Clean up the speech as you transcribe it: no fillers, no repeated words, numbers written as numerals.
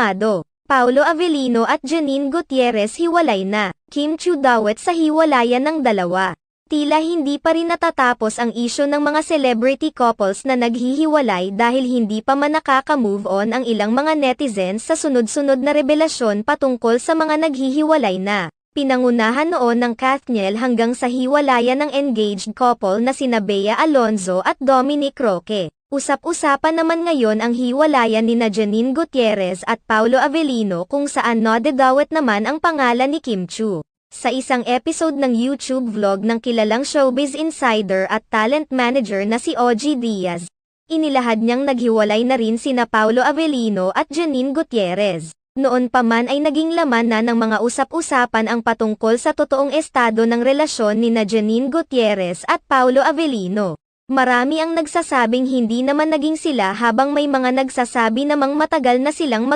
kumpirmado. Paolo Avellino at Janine Gutierrez hiwalay na. Kim Chiu dawit sa hiwalayan ng dalawa. Tila hindi pa rin natatapos ang isyu ng mga celebrity couples na naghihiwalay dahil hindi pa man nakaka-move on ang ilang mga netizens sa sunod-sunod na revelasyon patungkol sa mga naghihiwalay na. Pinangunahan noon ng Kathniel hanggang sa hiwalayan ng engaged couple na sina Bea Alonzo at Dominic Roque. Usap-usapan naman ngayon ang hiwalayan ni Janine Gutierrez at Paolo Avellino kung saan nadadawit naman ang pangalan ni Kim Chiu. Sa isang episode ng YouTube vlog ng kilalang showbiz insider at talent manager na si OG Diaz, inilahad niyang naghiwalay na rin sina Paolo Avellino at Janine Gutierrez. Noon pa man ay naging laman na ng mga usap-usapan ang patungkol sa totoong estado ng relasyon ni Janine Gutierrez at Paolo Avellino. Marami ang nagsasabing hindi naman naging sila habang may mga nagsasabi namang matagal na silang